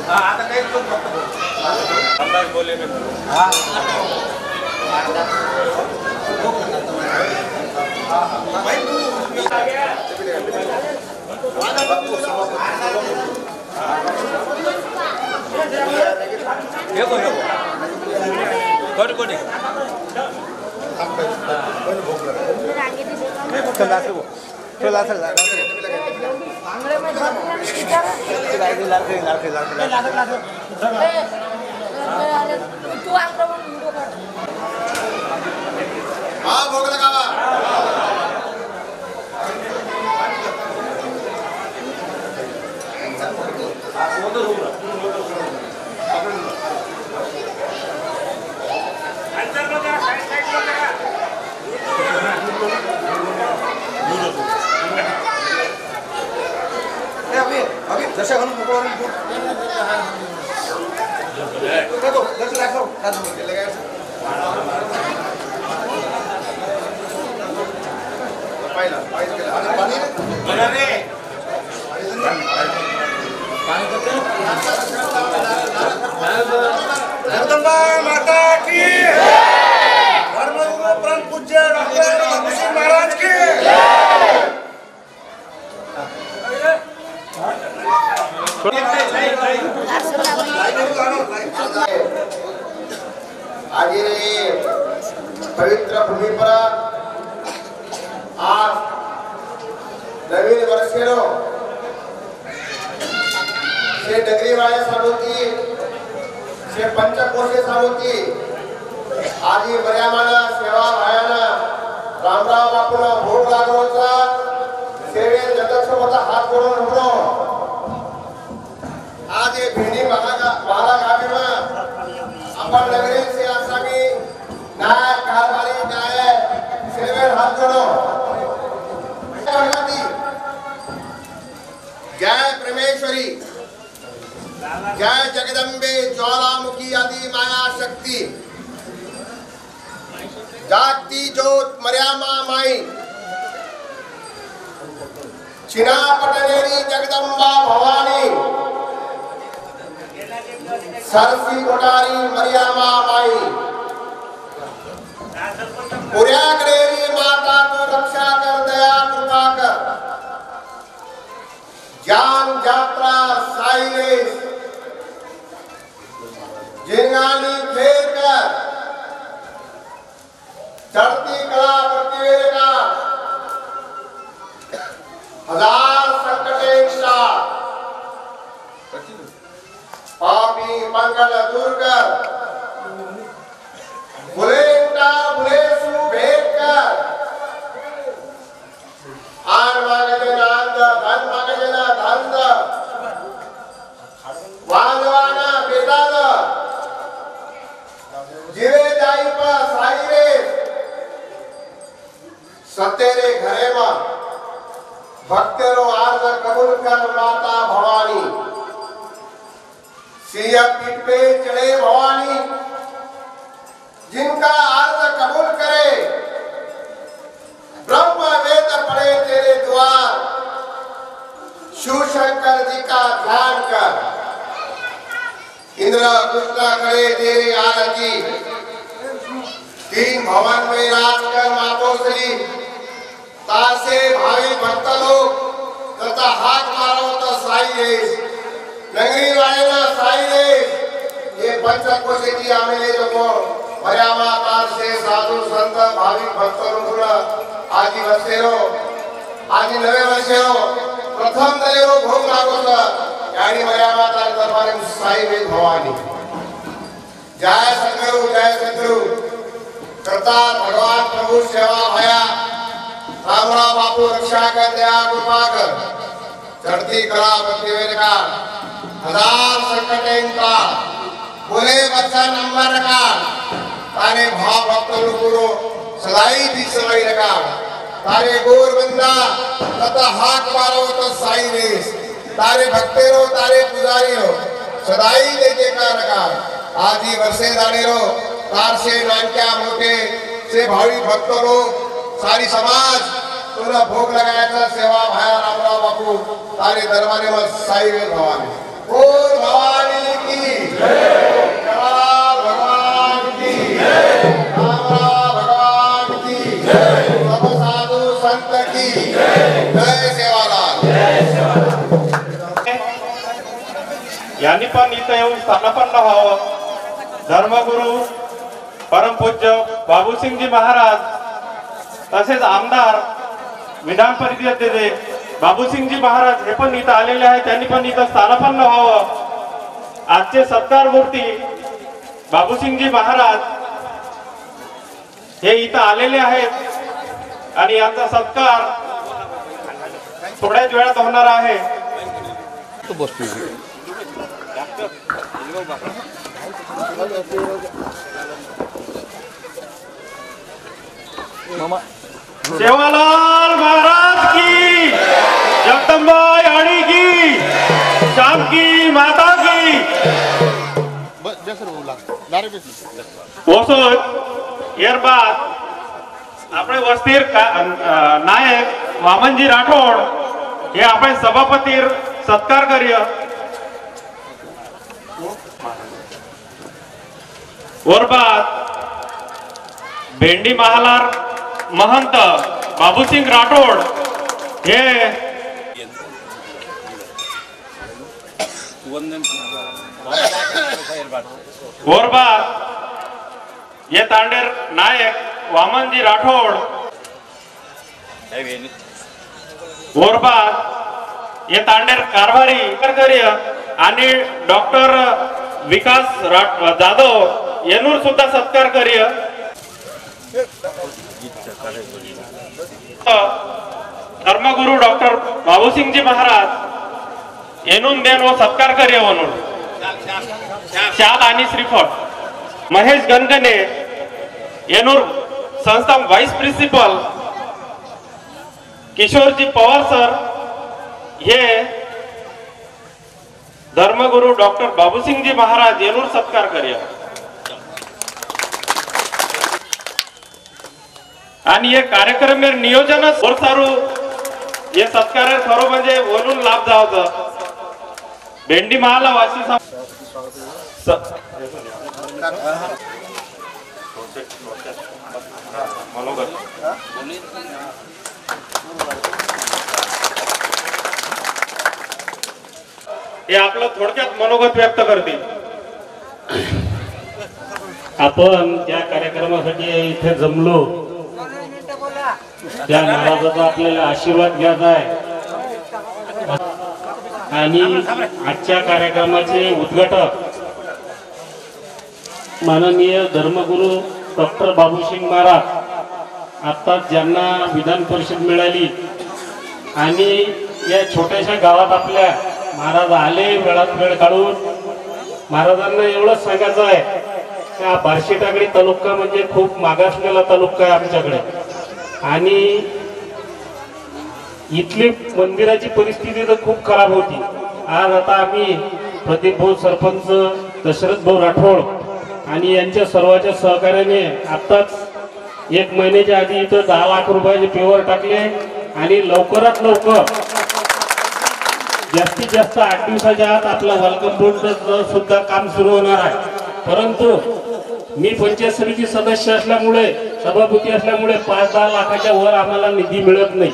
आता काही पण फक्त अंदाज बोले मी हां भाई तू आ गया देखो देखो कोण कोण चला चलो चला चला आंगळे में तू आंगळे में वीडियो काढ हां भोग लगावा अंदर लो जरा साइड साइड लो जरा अभी जैसे हम मुकोर देखो जैसे रखो लगा पाइला पानी बना रे पानी जगदम्बा माता की धर्मगुरु परम पूज्य डॉक्टर मुंशी महाराज की आज पवित्र भूमि पर आज नवीन वर्षेरो से डगरी वाले साबुती से पंचकोशे साबुती आज बऱ्यामाना सेवा भायाना रामराव बापूला भोग लागवचा सेवे जगतसोबत हात जोडून उभो आज ये भिंडी महागावी में अपन नगरी से आसामी नाय कारभारी नाय सेवेर हात जोड़ो जय प्रेमेश्वरी जय जगदम्बे ज्वालामुखी आदि माया शक्ति जागती जोत मर्यामा माई चिना पटनेरी जगदम्बा भवानी सरसी कोटारी मरियामा माई पुर्यागरेरी माता को रक्षा कर दया कृपा कर ज्ञान यात्रा साइलेस जिंगानी खेल कर चढ़ती कला प्रतिवेदिका हजार संकटे पापी मंगल दूर कर बुलेटा बुलेसु भेद कर आन मागजना अंध धन मागजना धंध वांगवाना बेदाद जीवे जाई पर साई रे सतेरे घरे में भक्तरो आर्ज कबूल कर माता भवानी सिया पीठ पे चढ़े भवानी जिनका आर्ज कबूल करे ब्रह्म वेद पढ़े तेरे द्वार शिव शंकर जी का ध्यान कर इंद्र कृष्णा करे तेरे आरती तीन भवन में राज कर मातोश्री तासे भावी भक्त लोग तथा हाथ मारो तो साई देश नगरी वाले ना साई देश ये पंचकोशे की आमेले जो को मर्यामा तार से साधु संत भावी भक्त लोग आदि वर्षेरो आदि नवे वर्षेरो प्रथम दलेरो भोग लागो था यानी मर्यामा तार दरबार में साई वेद भवानी जय सद्गुरु करता भगवान प्रभु सेवा भया रामराव बापू रक्षा कर दया कृपा कर चढ़ती कला प्रतिवेदिका हजार संकटें का बोले बच्चा नंबर का तारे भाव भक्त लोगों सदाई दी सदाई रखा तारे गोर बंदा तथा हाथ मारो तो साई रेस तारे भक्तेरो तारे पुजारी हो सदाई दे का रखा आदि वर्षे दाने रो तार से नानक्या मोटे से भावी भक्त लोग सारी समाज तुला भोग लगायचा सेवा भाया रामराव बापू तारे दरबारे में साई वेद भवानी बोल भवानी यांनी पण इथं येऊन स्थानापन्न व्हावं. धर्मगुरू परमपूज्य बाबूसिंगजी महाराज तसेच आमदार विधान परिषदेचे बाबूसिंगजी महाराज हे पण इथं आलेले आहेत. त्यांनी पण इथं स्थानापन्न व्हावं. आजचे सत्कार मूर्ती बाबूसिंगजी महाराज हे इथं आलेले आहेत आणि यांचा सत्कार थोड्याच वेळात होणार आहे. सेवालाल महाराज की, जगदम्बा याणी की, श्याम की माता की. यारबाद આપણે વસ્તીર નાયક વામનજી રાઠોડ हे આપણે સભાપતિ સત્કાર કર્યો. वरबाद भेंडी महालार महंत बाबूसिंग राठोड हे वरबाद ये तांडेर नायक वामनजी राठोड वरबाद ये तांडेर कारभारी कार्य आणि डॉक्टर विकास जाधव येनूर सुद्धा सत्कार कार्य. धर्मगुरू डॉक्टर बाबूसिंगजी महाराज येनून देन व सत्कार कार्य म्हणून शाल आणि श्रीफळ. महेश गणगणे येनूर संस्था vice principal. Kishorji Pawar sir हे धर्मगुरू डॉक्टर बाबूसिंगजी महाराज येनूर सत्कार कार्य. आणि हे कार्यक्रम नियोजनच सारू हे सत्कार खरो म्हणजे बोलून लाभ जावत. भेंडी महाला वासी मनोगत हे आपलं थोडक्यात मनोगत व्यक्त करतील. आपण त्या कार्यक्रमासाठी इथे जमलो त्या महाराजाचा आपल्याला आशीर्वाद घ्यायचा आहे आणि आजच्या कार्यक्रमाचे उद्घाटक माननीय धर्मगुरू डॉक्टर बाबूसिंग महाराज आता ज्यांना विधान परिषद मिळाली आणि या छोट्याशा गावात आपल्या महाराज आले वेळात वेळ काढून. महाराजांना एवढंच सांगायचं आहे की हा बार्शी टाकळी तालुका म्हणजे खूप मागासलेला तालुका आहे आमच्याकडे आणि इथली मंदिराची परिस्थिती तर खूप खराब होती. आज आता आम्ही प्रदीप भाऊ सरपंच, दशरथ भाऊ राठोड आणि यांच्या सर्वांच्या सहकार्याने आताच 1 महिन्याच्या आधी इथं 10 लाख रुपयाचे पेवर टाकले आणि लवकरात लवकर जास्तीत जास्त 8 दिवसाच्या आत आपला वेलकम बोर्डचं सुद्धा काम सुरू होणार आहे. परंतु मी पंचायत समिती सदस्य असल्यामुळे, सभापती असल्यामुळे 5-10 लाखाच्या वर आम्हाला निधी मिळत नाही.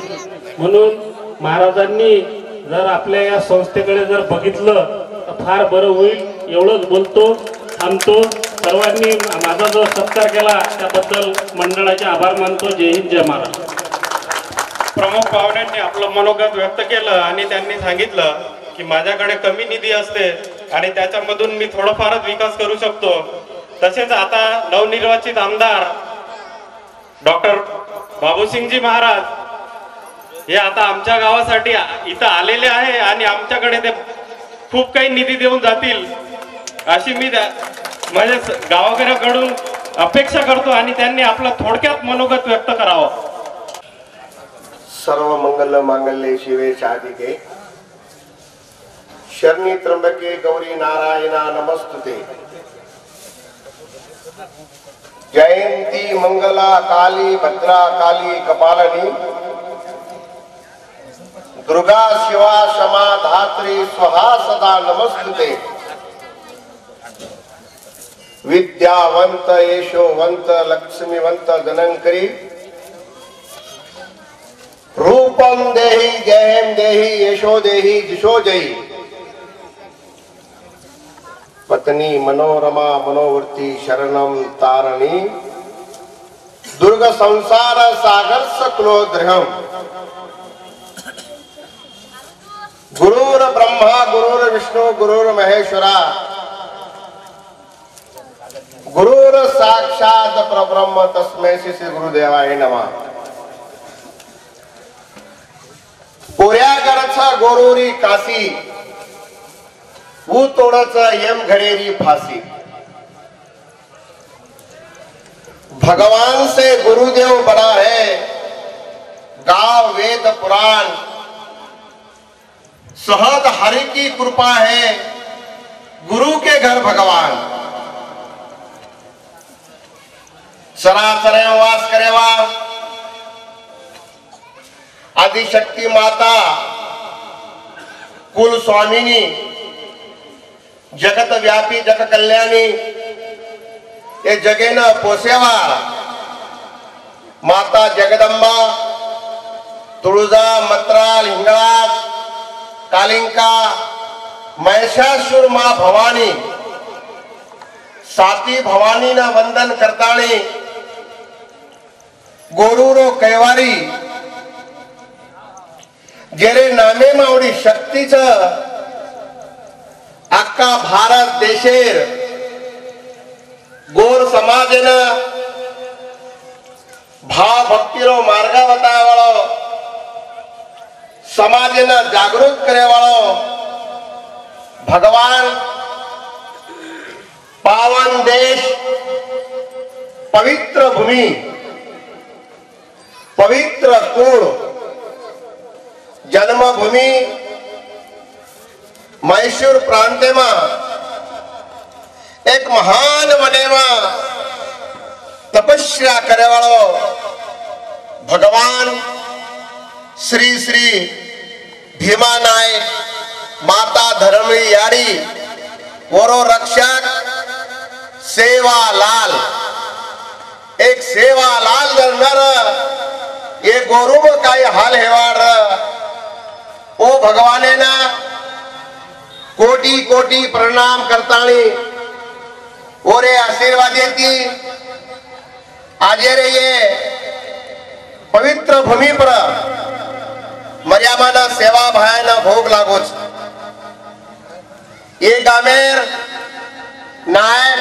म्हणून महाराजांनी जर आपल्या या संस्थेकडे जर बघितलं तर फार बरं होईल. एवढंच बोलतो, थांबतो. सर्वांनी माझा जो सत्कार केला त्याबद्दल मंडळाचे आभार मानतो. जय हिंद, जय महाराष्ट्र. प्रमुख पाहुण्यांनी आपलं मनोगत व्यक्त केलं आणि त्यांनी सांगितलं की माझ्याकडे कमी निधी असते आणि त्याच्यामधून मी थोडंफारच विकास करू शकतो. तसेच आता नवनिर्वाचित आमदार डॉक्टर बाबूसिंगजी महाराज हे आता आमच्या गावासाठी इथं आलेले आहे आणि आमच्याकडे ते खूप काही निधी देऊन जातील अशी मी म्हणजे गावाकडून अपेक्षा करतो आणि त्यांनी आपलं थोडक्यात मनोगत व्यक्त करावं. सर्व मंगल मांगल्ये शिवे साधिके शरणी त्र्यंबके गौरी नारायणा नमस्तुते. जयंती मंगला काली भद्रा काली कपालिनी दुर्गा शिवा क्षमा धात्री स्वहा सदा नमस्तुते. विद्यावंत यशोवंत लक्ष्मीवंत गणंकरी रूपम देहि जयम देहि यशो देहि दिशो जयी पत्नी मनोरमा मनोवर्ती शरणम तारणी दुर्ग संसार सागर सक्लोद्रहम गुरुर ब्रह्मा गुरुर विष्णु गुरुर महेश्वरा गुरुर साक्षात परब्रह्म तस्मै श्री गुरुदेवाय नमः। पोऱ्यागडचा गोरुरी काशी ऊ तोडच यम घडेरी फाशी। भगवान से गुरुदेव बड़ा है गाव वेद पुराण सहद हरि की कृपा है गुरु के घर भगवान। सरासर वास करेवा आदिशक्ति माता कुल स्वामिनी जगत व्यापी जग कल्याणी ये जगेन पोसेवा माता जगदंबा तुळजा मत्राल हिंगळाज कालिंका महिषासुर मां भवानी साती भवानी ना वंदन करताणी गोरुरो कैवारी जेरे नामे मावडी शक्तीच अख्खा भारत देशेर गोर समाजेन भाव भक्तीरो मार्ग बतावाळो समाजेन जागृत करेवाळो भगवान पावन देश पवित्र भूमि पवित्र कुळ जन्मभूमि मैसूर प्रांते में एक महान वने में तपस्या करे वालो भगवान श्री श्री भीमा नायक माता धर्मी यारी वरो रक्षक सेवा लाल एक सेवा लाल जनर ये गोरु में काही हाल हेवार ओ भगवाने ना कोटि कोटि प्रणाम करताणी ओरे आशीर्वाद देती आज रे ये पवित्र भूमि पर मर्यादा सेवा भायना भोग लागोच ये गामेर नायक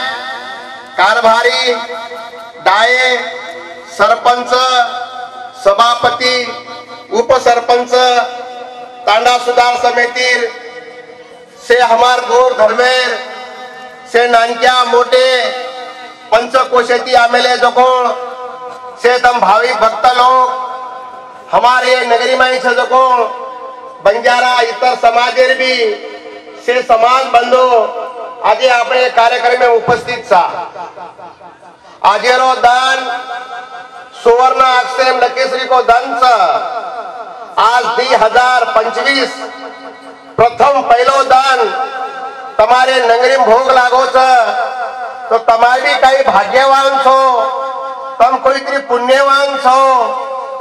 कारभारी डाये सरपंच सभापति उपसरपंच तांडा सुधार समिति से हमार गोर धर्मेर से नानक्या मोटे पंचकोशेती आमेले जोकोण से तम भाविक भक्त लोग हमारे नगरी में से जोकोण बंजारा इतर समाजेर भी से समाज बंधु आज अपने कार्यक्रम में उपस्थित सा आजेरो दान सुवर्ण अक्षर लकेश्री को दान सा आज 2025 प्रथम पहलो दान तमारे नगरी भोग लागो तो तमारी काही भाग्यवान छो तम कोई तरी पुण्यवान छो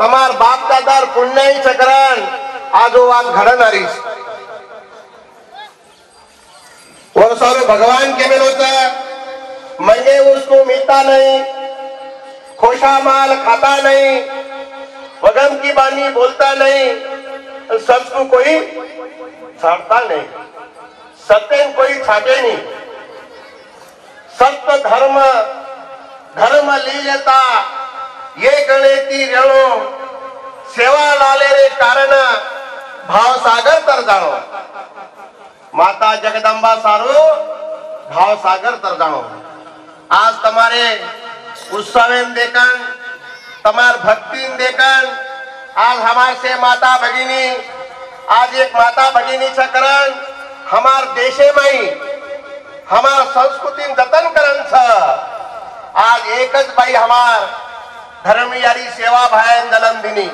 तमार बाप दादार पुण्य चक्रण आजो आज घडणारी और सारे भगवान के मेल होता मंगे उसको मिलता नहीं खोशा माल खाता नहीं वगम की बानी बोलता नहीं सच को कोई छाड़ता नहीं सत्य कोई छाटे नहीं सत्य धर्म ली लेता ये गणेती रेणो सेवा लाले रे कारण भाव सागर तर जानो माता जगदंबा सारो भाव सागर तर जानो आज तुम्हारे उत्सवें देखन तमार भक्तिन देखन आज हमारे से माता भगिनी आज एक माता भगिनी चक्रण हमार देशे में हमार संस्कृति जतन करन छ आज एकच बाई हमार धर्मी यारी सेवा भायन जन्म दिनी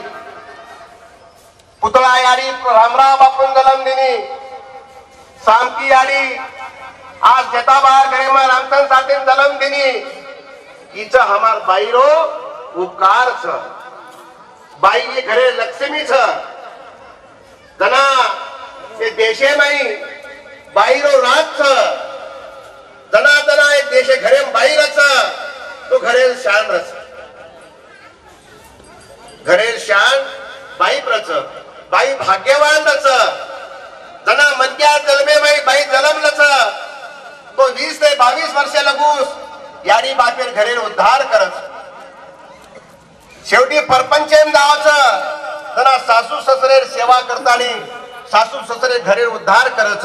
पुतळा यारी रामराव बापून जन्म दिनी सामकी यारी आज जताबार घरे में रामचंद्र साठे जन्म दिनी इच हमार बाईरो उपकार छ बाई ये घरे लक्ष्मी छ जना ये देशे में बाईरो राज छ शान रच, घरेर शान बाई प्रच, बाई भाग्यवान रच, जना मनक्या जन्मे बाई जन्मलच, तो 20 ते 22 वर्ष लगूस यानी बापेर घरेर उद्धार करच. शेवटी परपंचेम जावचं, जना सासू ससरेर सेवा करतानी सासू ससरे घरेर उद्धार करच,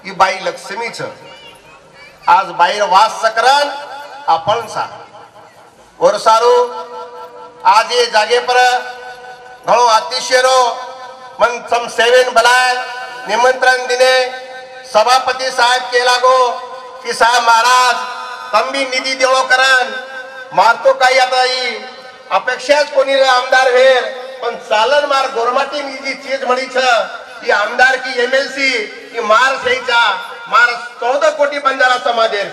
ही बाई लक्ष्मीच. आज बाहेर वास सकरण आपण सा और सारू आज ये जागे पर घणो अतिशयरो मन सम सेवेन बलाय निमंत्रण दिने सभापती साहेब के लागो की साहेब महाराज तंबी निधी देवो करण मारतो काही आता ही अपेक्षाच कोणी आमदार वेर पण चालन मार गोरमाटी मी जी चीज मळी छ ही आमदार की एमएलसी की मार सहीचा मार 14 कोटी बंजारा समाजेर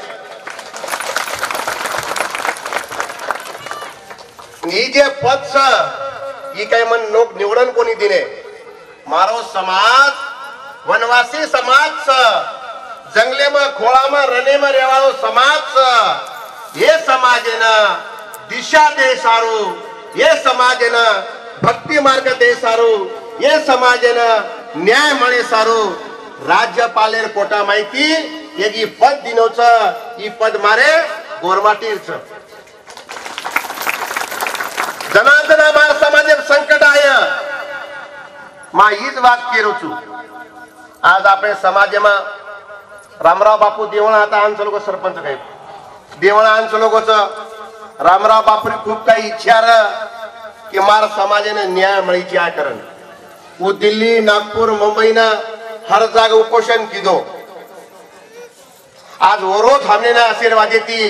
ही जे पद छ ही काही मन लोक निवडन कोणी दिने मारो समाज वनवासी समाज छ जंगले में खोळा में रने में रेवाळो समाज छ ये समाजेनं दिशा दे सारू ये समाजेनं भक्ती मार्ग दे सारू ये समाजेनं न्याय मळे सारू राज्यपालेर कोटा माहिती येगी पद दिनोच ही पद मारे गोरमाटीच जनार्दना मार समाजे संकट आहे मा हीच वाद केरोचू आज आपले समाजेमा रामराव बापू देवळा आता आमचं लोक सरपंच काही देवळा आमचं लोकच रामराव बापूरी खूप काही इच्छार की मार समाजाने न्याय मळीची आ करण वो दिल्ली नागपूर मुंबई ना हर जागा उपोषण कीधो आज ओरो थांबने ना आशीर्वाद येती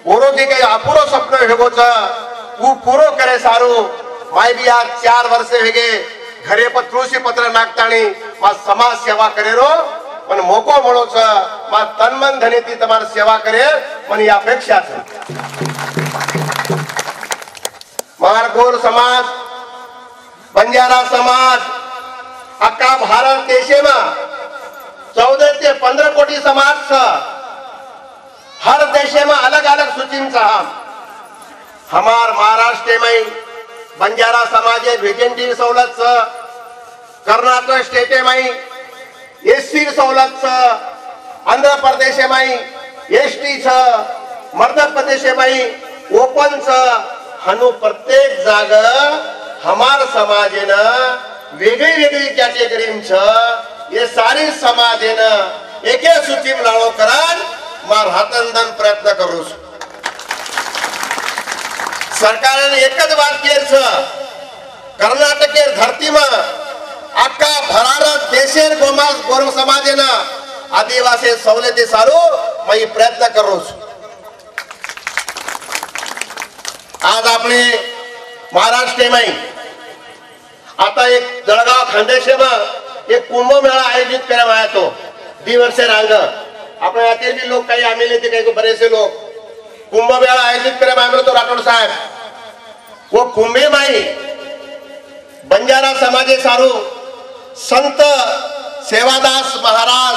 ओरो जे काही अपुरो स्वप्न हेगोच वो पूरो करे सारू माय भी आज 4 वर्ष हेगे घरे पर तुळशी पत्र नागताणी मा समाज सेवा करेरो पण मोको मळोच मा तनमन धने ती तुम्हार सेवा करे पण ही अपेक्षा छ मारगोर समाज बंजारा समाज अक्का भारत देशे में 14 ते 15 कोटी समाज छ हर देशे में अलग अलग सूची छ हमार महाराष्ट्र में बंजारा समाज वेजेंटी सवलत छ कर्नाटक स्टेट में एससी सवलत छ आंध्र प्रदेश में एसटी छ मध्य प्रदेश में ओपन छ हनु प्रत्येक जागा हमार समाजेन वेगळी वेगळी कॅटेगरी छ ये सारी समाजेन एके सूची में लाळो करान मार हातंदन प्रयत्न करूस सरकारने एकच बात केर छ कर्नाटकेर धरती में आका भारत देशेर गोर समाजेन आदिवासी सवलती सारू मैं प्रयत्न करूस आज आपले महाराष्ट्र में आता एक जळगाव खानदेश में एक कुंभ मेळा आयोजित करण्यात आया तो 2 वर्ष रांग आपल्या यातील भी लोक काही आमेले थे काही बरेचसे लोक कुंभ मेळा आयोजित करण्यात आलो तो राठोड साहेब वो कुंभे माई बंजारा समाजे सारू संत सेवादास महाराज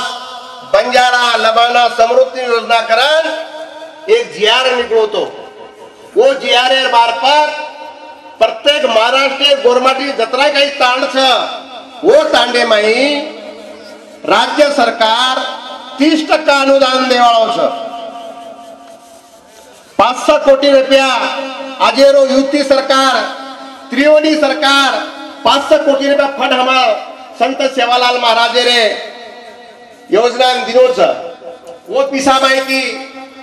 बंजारा लबाना समृद्धि योजना करण एक जीआर निकलो वो जीआर मार्फत प्रत्येक महाराष्ट्र गोरमाटी जत्रा काही तांड छ वो तांडे माई राज्य सरकार 30% अनुदान देवाळो छ 500 कोटी रुपया आजेरो युति सरकार त्रिवेणी सरकार 500 कोटी रुपया फंड हमार संत सेवालाल महाराज रे योजना दिनो छ वो पिसा माहिती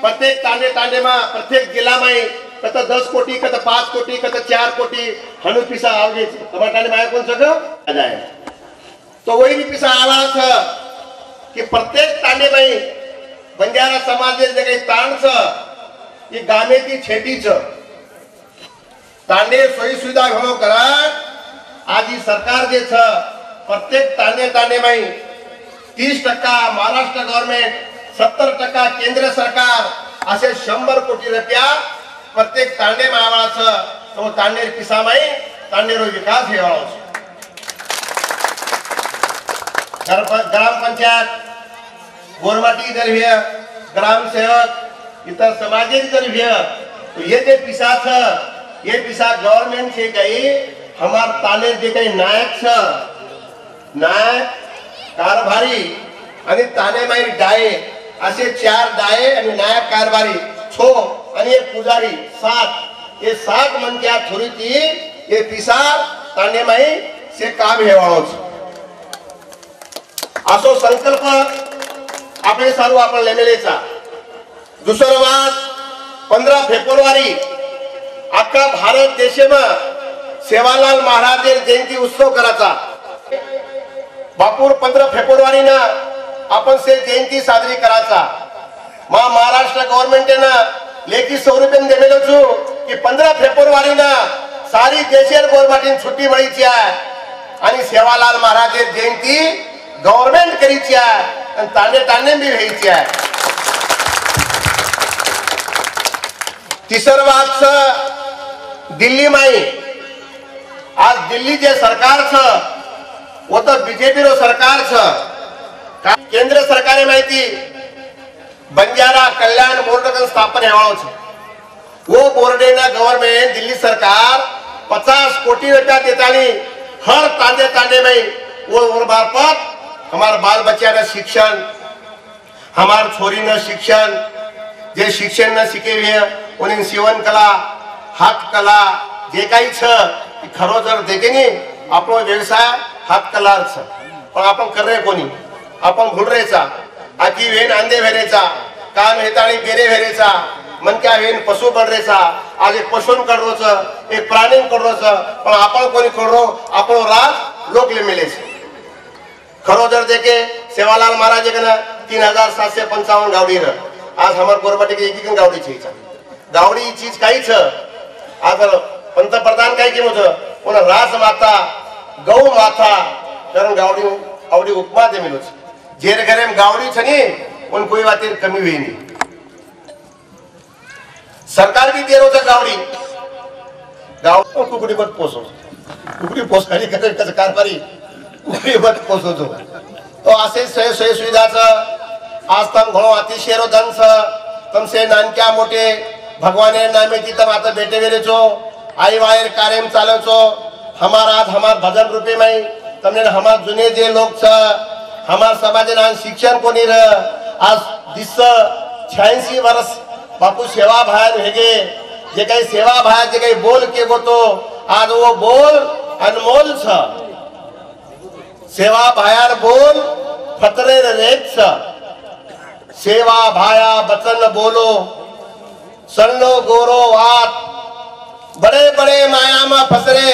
प्रत्येक तांडे में प्रत्येक जिला में कत 10 कोटी कत 5 कोटी कत 4 कोटी हनु पिसा आवगे टमाटाने माया कोण सगळं आ जाए तो वही भी पिसा आला छ कि प्रत्येक तांडे में बंजारा समाज जे काही ताण छ ये गामे ती छेटी छ तांडे सोयी सुविधा घणो करा आज ही सरकार जे छ प्रत्येक तांडे में 30% महाराष्ट्र गवर्नमेंट 70% केंद्र सरकार असे 100 कोटी रुपया प्रत्येक तांडे में आवास तो तांडेर पिसा माई तांडेरो विकास हे आवास ग्राम पंचायत गोरमाटी दरव्य ग्राम सेवक इतर समाजेर दरव्य ये जे पिसाच ये पिसा गवर्नमेंट छे कई हमार ताने जे कई नायक छ नायक कारभारी आणि ताने माई डाये असे 4 डाये आणि नायक कारभारी छो आणि एक पुजारी 7 ये 7 मनक्या थोड़ी थी ये पिसा ताने माई से काम हेवाळो असो संकल्प आपले सर्व आपण लेमेलेचा दुसरं वाद 15 फेब्रुवारी अख्खा भारत देशमा सेवालाल महाराज जयंती उत्सव करायचा बापूर 15 फेब्रुवारी ना आपण से जयंती साजरी करायचा महाराष्ट्र गवर्नमेंट ना लेखी स्वरूपेन देमेलो छु की 15 फेब्रुवारी ना सारी देशेर गवर्नमेंट छुट्टी मळीची आहे आणि सेवालाल महाराज जयंती गवर्नमेंट करीची आहे आणि ताने बी व्हायची आहे तिसर वाच दिल्ली माई आज दिल्ली जे सरकार छ वो तो बीजेपी रो सरकार छ केंद्र सरकारे माहिती बंजारा कल्याण बोर्ड का स्थापन हेवाळो छ वो बोर्डे ना गवर्नमेंट दिल्ली सरकार 50 कोटी रुपया देतानी हर तांडे में वो मार्फत हमार बाल बच्चा ना शिक्षण हमार छोरी ना शिक्षण जे शिक्षण न शिके उन्हें सीवन कला हाथ कला जे काही छ खरो जर देखे नी आपलो व्यवसाय हाथ कला छ पण आपण कर रे कोणी आपण भूल रेचा आकी वेन आंदे भेरेचा कान हेताळी बेरे भेरेचा मन क्या वेन पशु बनरेचा आज एक पशुन कररोच एक प्राणी कररोच पण आपण कोणी कररो आपलो राज लोक ले मिले खरो जर देखे सेवालाल महाराज के ना 3755 गावडी र आज हमार गोरबाटी के एक गावडी छे गावडी चीज काही छ आज पंतप्रधान काही के मुझ उन राजमाता गौ माता कारण गावडी उपमा दे मिलो जेर घरे में गावडी छनी उन कोई बात कमी हुई नहीं सरकार भी दे रो गावडी गाव कुकड़ी मत पोसो कुकड़ी पोसकारी करे त्याचा कारभारी कुकड़ी मत पोसो तो असे सोय सुविधाचं आज तम घणो अतिशय रो धन छ तम से नानक्या मोठे भगवाने नामे ती तम आता बेटे वेरे छो आई वायर कार्यम चालो छो हमार आज हमार भजन रूपे में तमने हमार जुने जे लोग छ हमार समाज ना शिक्षण कोणी र आज 86 वर्ष बापू सेवा बाहेर हेगे जे काही सेवा बाहेर जे काही बोल के गोतो आज वो बोल अनमोल छ सेवा बाहेर बोल फतरे रेत छ सेवा भाया बचन बोलो सन्नो गोरो वात बड़े बड़े माया में फसरे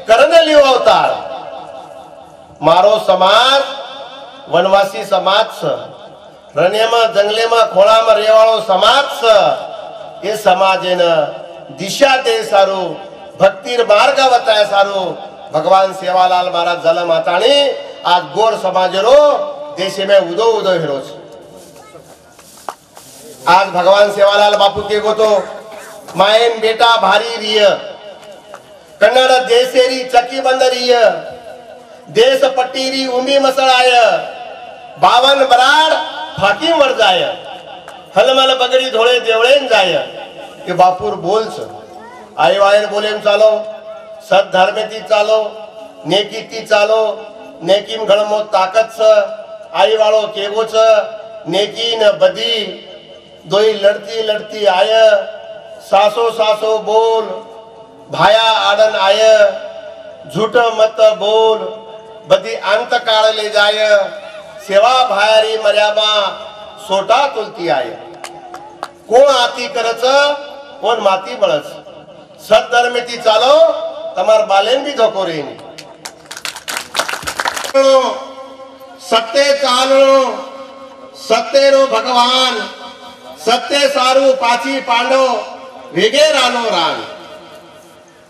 करने लियो अवतार मारो समाज वनवासी समाज छ रणे में जंगले में खोला में रेवाळो समाज छ ये समाजे न दिशा दे सारू भक्तिर मार्ग बताए सारू भगवान सेवालाल महाराज जल माताणी आज गोर समाजरो देश में उदो हेरो छ आज भगवान सेवालाल बापू के गोतो मायन बेटा भारी रिय कन्नड़ देशेरी चकी बंदरिय देश पट्टीरी उमी मसळाय 52 बराड फाकी वर जाय हलमल बगड़ी धोळे देवळेन जाय ये बापूर बोलच आई वायर बोलेम चालो सद धर्मेती चालो नेकीती चालो नेकीम घणमो ताकत छ आई वाळो केगो छ नेकी न बदी दोई लड़ती लड़ती आय सासो सासो बोल भाया आडन आय झूठ मत बोल बदी अंत काळ ले जाय सेवा भायारी मर्यामा सोटा तुलती आय कोण आती करच कोण माती बळच सद्धर्मेती चालो तमार बालेन भी धोको रेनी सत्य चालो सत्यरो भगवान सत्य सारू पाची पांडव वेगे रानो रान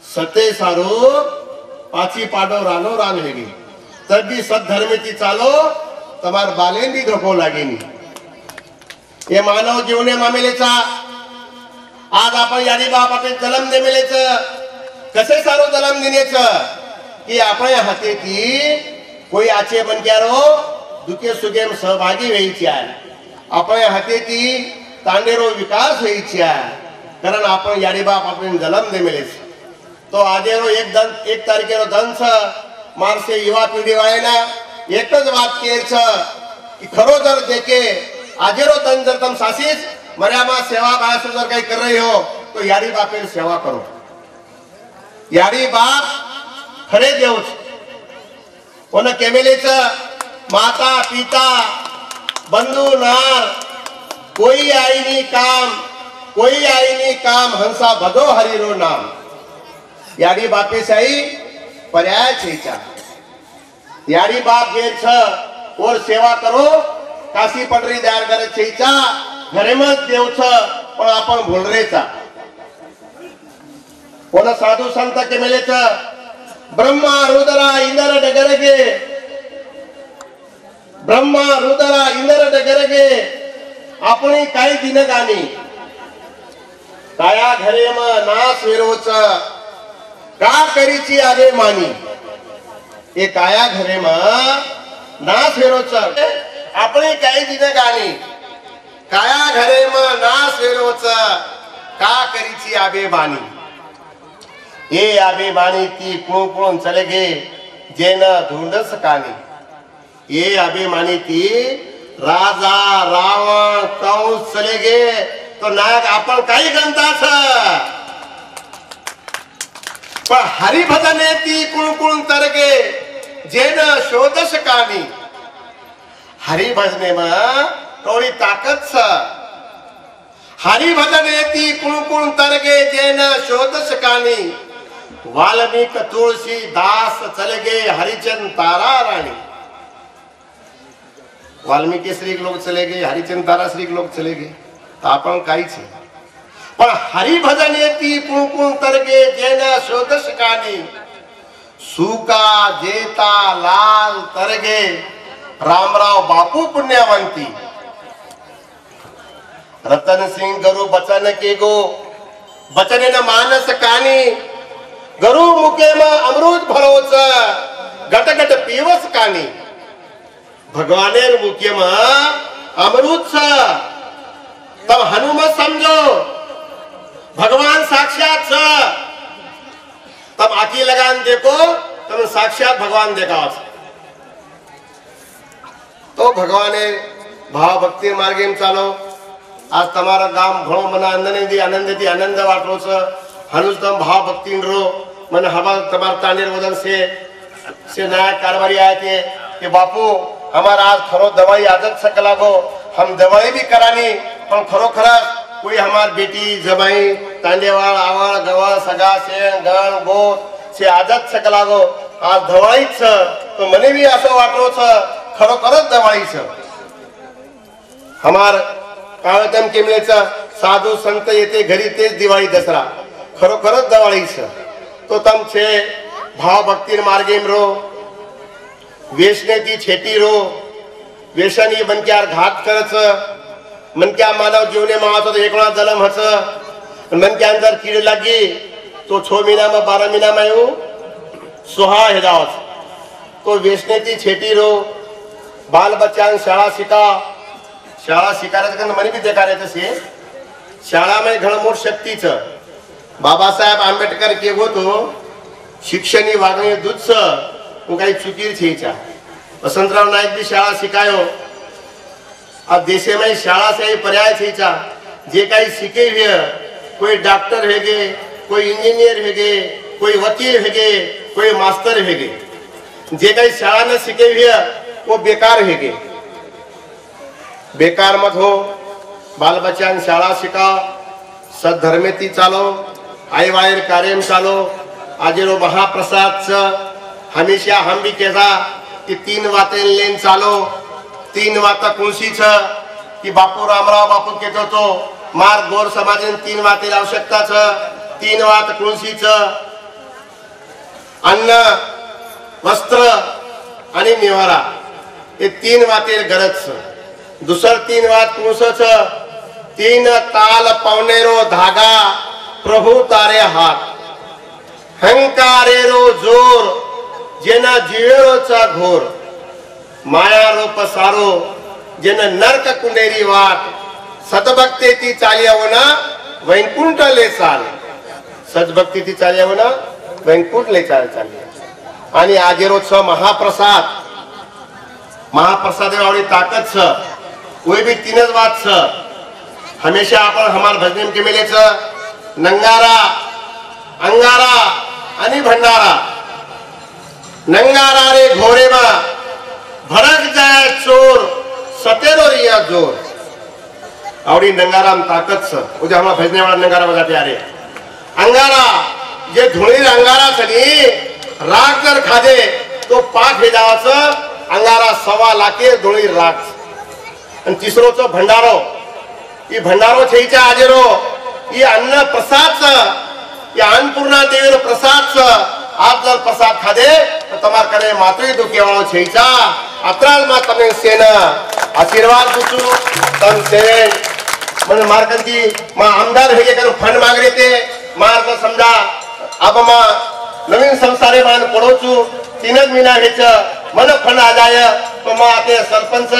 सत्य सारू पाची पांडव रानो रान वेगे तब भी सद्धर्मेती चालो तमार बालेन भी धोको लागेनी ये मानव जीवने मामेलेचा आज आपण यादी बाप आपले जन्म दे मेलेच कसे सारो जन्म देनेच की आपण हाते की कोई आचे बनक्यारो दुखे सुखे में सहभागी व्हायची आहे आपण हाते की तांडेरो विकास व्हायची आहे कारण आपण याडी बाप आपण जन्म दे मिले तो आजेरो एक तारीखेरो दंस मारसे युवा पीढ़ी वाले ना एक बात केर छ कि खरो जर देखे आजेरो तन जर तुम सासिस मर्यामा सेवा बायसो जर कहीं कर रही हो तो याडी बापेर सेवा करो। याडी बाप खरे देव उन केमेलेच माता पिता बंधु नार कोई आई नी काम हंसा बदो हरिरो नाम। याडी बापे साई पर्याय छेचा याडी बाप गेर छ और सेवा करो काशी पंढरी दयार करे छेचा घरे मत देव छ पण आपण भोलरेचा कोण साधू संत के मेले छ ब्रह्मा रुद्रा इंद्र डगरगे ब्रह्मा रुद्रा इंद्र डगरगे आपणी काही दिन गाणी काया घरे म नास वेरोच का करीची आगे मानी ए काया घरे म नास वेरोच आपणी काही दिन गाणी काया घरे म नास वेरोच का करीची आबे बानी ये आबे बानी ती कुळकुळून चले गे जेन धुंडस कानी ये आबे मानी ती राजा रावण कंस चले गे तो नायक आपण काही गणताच पण हरिभजने ती कुळकुळून तरगे जेन शोधस कानी हरिभजने म थोड़ी ताकत छ हरिभजने ती कुळकुळून तरगे जेन शोधस कानी वाल्मीकि तुलसी दास चले गे हरिचंद तारा रानी वाल्मीकि श्री लोग चले गए हरिचंद तारा श्री लोग चले गए तो आपण काहीच पण हरिभजन येती कुळकुळ तरगे जेन शोधस कानी सुका जेता लाल तरगे रामराव बापू पुण्यवंती रतन सिंह गरु बचन के गो बचने न मानस कानी गरु मुके म अमृत भरोच गट गट पीवस कानी भगवानेर मुख्य में अमृत छ तब हनुमत समझो भगवान साक्षात छ तब आखी लगान देखो तब साक्षात भगवान देखा तो भगवाने भाव भक्ति मार्गे में चालो आज तमारा गाम घणो मना आनंद वाटलो छ हनुज तम भाव भक्ति रो मन हवा तमार तांडेर वदन से नायक कारभारी आए थे कि बापू हमारा आज खरो दवाई आदत सक लागो हम दवाई भी करानी पण खरो खरा कोई हमार बेटी जमाई तांडेवाळ आवळ गवळ सगा से गण गो से आदत सक लागो आज दवाई छ तो मने भी असो वाटलो छ खरो खरच दवाई छ हमार काळतम केमलेचा साधू संत येते घरी तेच दिवाळी दसरा खरो खरच दवाई छ तो तम छे भाव भक्ति मार्गे में रो वेशने ती छेटी रो वेशनी मनक्यार घात करच मनक्या मानव जीवने मावतो तो एकणा जलम हच मनक्या अंदर कीड़ लगी तो 6 महीना में 12 महीना में यू सुहा हे जावस तो वेशने ती छेटी रो बाल बच्चा शाळा शिकाराचं मने भी देखा रहे थे शाळा में घण मोठ शक्ती छ बाबा साहेब आंबेडकर केगो तो शिक्षणी वागणी दूध वो काही चुकीर छेचा वसंतराव नायक भी शाळा शिकायो अब देशे में शाळा से पर्याय छेचा जे काही शिके हुए कोई डॉक्टर हेगे कोई इंजीनियर हेगे कोई वकील हेगे कोई मास्टर हेगे जे काही शाळा न शिके हुए वो बेकार हेगे बेकार मत हो बाल बच्चा शाळा शिका सद्धर्मेती चालो आई वायर कार्य चालो आज रो महाप्रसाद छ हमेशा हम भी कहता कि 3 बातें लेन चालो 3 बातें कुंसी छ कि बापू रामराव बापू कहते तो मार गौर समाज ने 3 बातें आवश्यकता छ 3 बात कुंसी छ अन्न वस्त्र आणि निवारा ये 3 बातें गरज छ दुसर 3 बात कुंस छ 3 ताल पवनेरो धागा प्रभु तारे हाथ हंकारेरो जोर जेना जीवेरोचा घोर माया रो पसारो जेना नरक कुंडेरी वाट सतभक्ते ती चालियावना वैकुंठले चाल सजभक्ती ती चालव ना वैकुंठले चालली आणि आजे रोजचं महाप्रसाद वाली ताकत छ वही भी तीनच बात छ हमेशा अपन हमार भजन के मिले छ नंगारा अंगारा आणि भंडारा नंगारा रे घोरे मा भड़क जाए चोर सतेरो रिया जोर आवड़ी नंगारा ताकत छ उद्या हमारा भजने वाला नंगारा बजाते आ रहे अंगारा जे धुळी अंगारा सनी राग जर खादे तो पाक हे जावाचं अंगारा 1.25 लाखे धुळी राग आणि तिसरोच भंडारो ई भंडारो छेईच्या आजेरो ई अन्न प्रसाद ई अन्नपूर्णा देवीर प्रसाद आप जर प्रसाद खादे तो तमार करे मातृ दुखी वाळो छेईचा अत्राल मा तने सेन आशीर्वाद दुचू तन सेन मन मार्कंती मा आमदार हेगे कर फंड मागरे ते मार्ग समजा अब मा नवीन संसारे मान पडोचू 3 महिना हेच मन फंड आ जाय तो मा ते सरपंच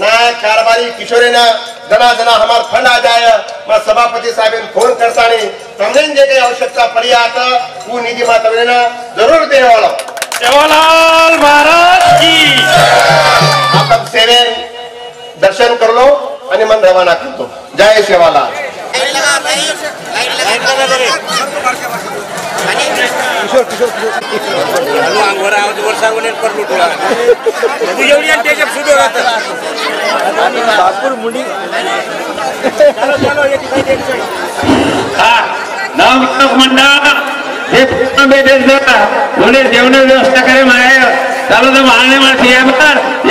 नायक कारभारी किशोरेना जना हमार फंड आ जाय मा सभापति साहेब फोन करतानी तमने जे काही आवश्यकता पड़ी आत वो निधि मा तमने जरूर दे वाला सेवालाल महाराज की आपण सेवे दर्शन कर लो आणि मन रवाना करतो जय सेवालाल जेवण व्यवस्था करे चालू तर मारणे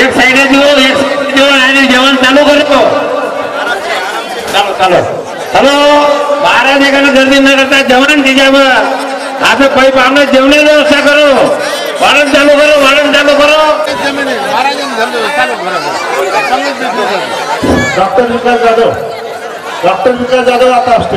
एक साइड आणि जेवण चालू करतो चालू हॅलो महाराज एखादा गर्दी न करता जेवण तिच्यावर आता पैप आम्हाला जेवणाची व्यवस्था करो वाढण चालू करो डॉक्टर विकास जाधव आता असतो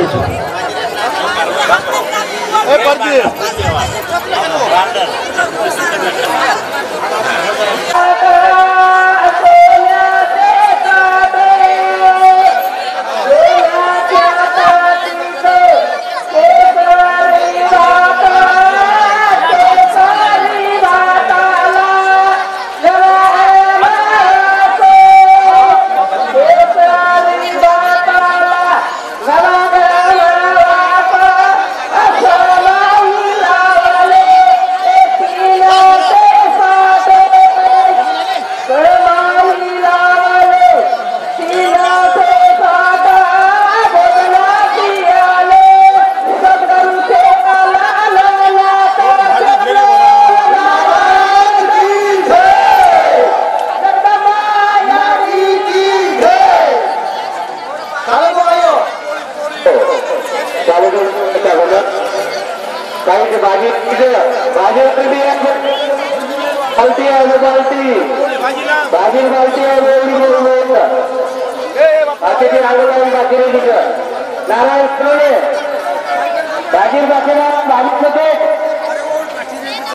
नारायण